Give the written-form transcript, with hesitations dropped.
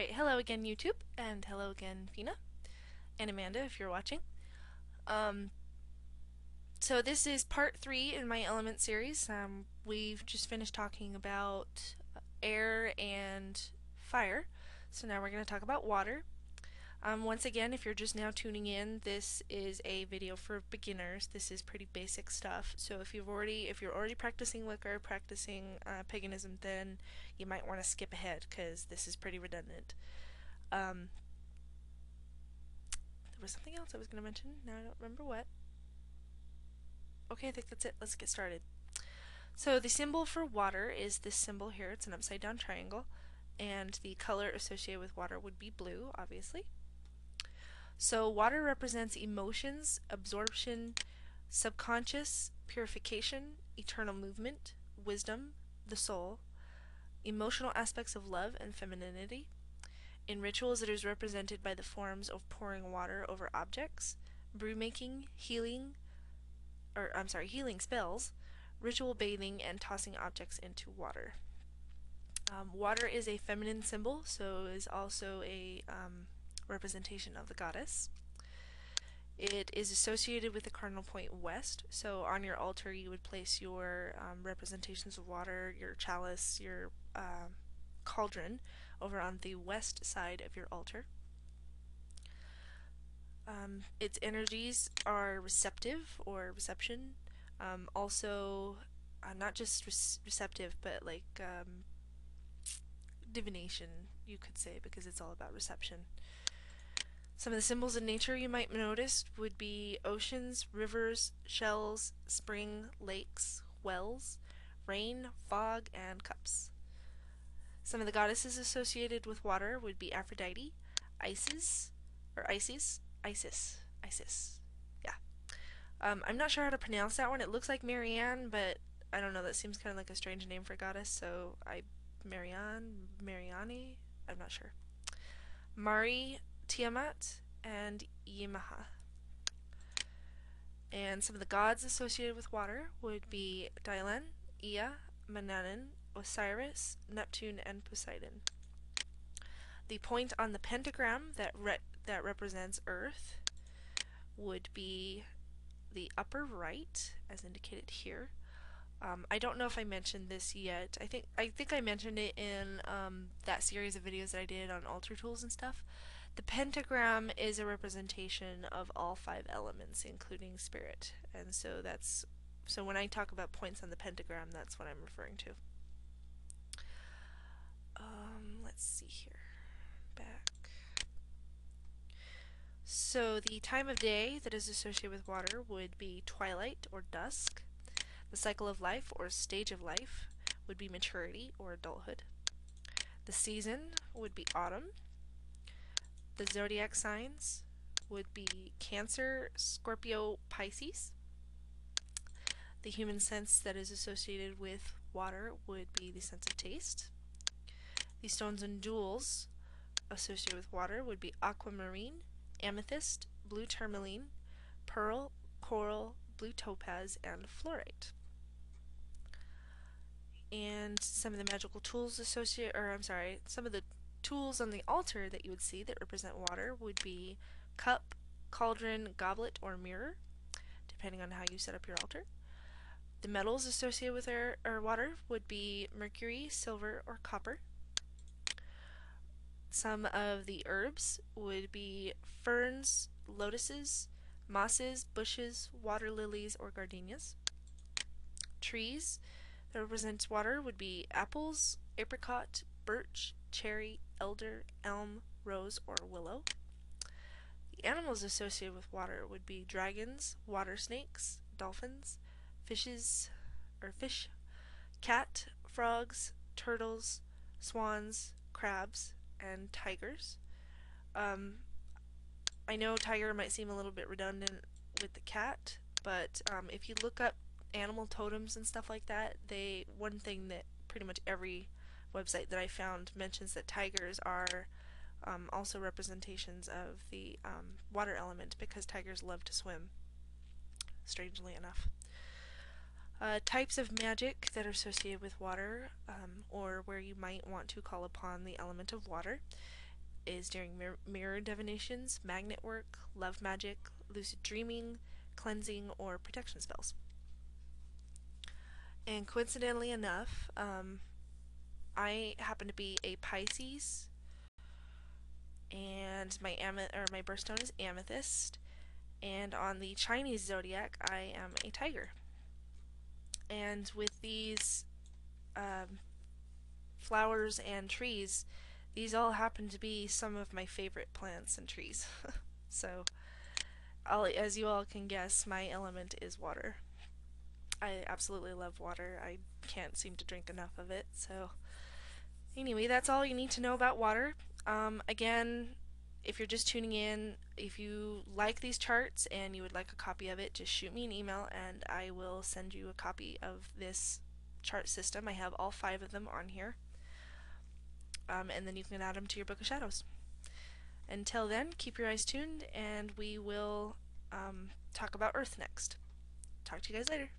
Alright, hello again YouTube, and hello again Fina, and Amanda if you're watching. Um, so this is part 3 in my element series. We've just finished talking about air and fire, so now we're going to talk about water. Once again, if you're just now tuning in, this is a video for beginners. This is pretty basic stuff, so if you're already practicing Wicca, practicing paganism, then you might want to skip ahead, because this is pretty redundant. There was something else I was going to mention. Now I don't remember what. Okay, I think that's it. Let's get started. So the symbol for water is this symbol here. It's an upside down triangle. And the color associated with water would be blue, obviously. So water represents emotions, absorption, subconscious, purification, eternal movement, wisdom, the soul, emotional aspects of love and femininity. In rituals, it is represented by the forms of pouring water over objects, brew making, healing spells, ritual bathing, and tossing objects into water. Water is a feminine symbol, so is also a representation of the goddess. It is associated with the cardinal point west, so on your altar you would place your representations of water, your chalice, your cauldron, over on the west side of your altar. Its energies are receptive or reception, also not just receptive, but like divination, you could say, because it's all about reception. Some of the symbols of nature you might notice would be oceans, rivers, shells, spring, lakes, wells, rain, fog, and cups. Some of the goddesses associated with water would be Aphrodite, Isis, yeah. I'm not sure how to pronounce that one. It looks like Marianne, but I don't know, that seems kind of like a strange name for a goddess, so Mariani, I'm not sure. Mari, Tiamat, and Yamaha. And some of the gods associated with water would be Dylan, Ea, Manannan, Osiris, Neptune, and Poseidon. The point on the pentagram that represents Earth would be the upper right, as indicated here. I don't know if I mentioned this yet. I think I mentioned it in that series of videos that I did on altar tools and stuff. The pentagram is a representation of all 5 elements, including spirit, and so when I talk about points on the pentagram, that's what I'm referring to. Let's see here. Back. So the time of day that is associated with water would be twilight or dusk. The cycle of life or stage of life would be maturity or adulthood. The season would be autumn. The zodiac signs would be Cancer, Scorpio, Pisces. The human sense that is associated with water would be the sense of taste. The stones and jewels associated with water would be aquamarine, amethyst, blue tourmaline, pearl, coral, blue topaz, and fluorite. And some of the magical tools some of the tools on the altar that you would see that represent water would be cup, cauldron, goblet, or mirror, depending on how you set up your altar. The metals associated with air or water would be mercury, silver, or copper. Some of the herbs would be ferns, lotuses, mosses, bushes, water lilies, or gardenias. Trees that represent water would be apples, apricot, birch, cherry, elder, elm, rose, or willow. The animals associated with water would be dragons, water snakes, dolphins, fish, cat, frogs, turtles, swans, crabs, and tigers. I know tiger might seem a little bit redundant with the cat, but if you look up animal totems and stuff like that, one thing that pretty much every website that I found mentions that tigers are also representations of the water element, because tigers love to swim, strangely enough. Types of magic that are associated with water, or where you might want to call upon the element of water, is during mirror divinations, magnet work, love magic, lucid dreaming, cleansing, or protection spells. And coincidentally enough, I happen to be a Pisces, and my birthstone is amethyst. And on the Chinese zodiac, I am a tiger. And with these flowers and trees, these all happen to be some of my favorite plants and trees. So, as you all can guess, my element is water. I absolutely love water. I can't seem to drink enough of it. So, anyway, that's all you need to know about water. Again, if you're just tuning in, if you like these charts and you would like a copy of it, just shoot me an email and I will send you a copy of this chart system. I have all 5 of them on here. And then you can add them to your Book of Shadows. Until then, keep your eyes tuned and we will talk about Earth next. Talk to you guys later.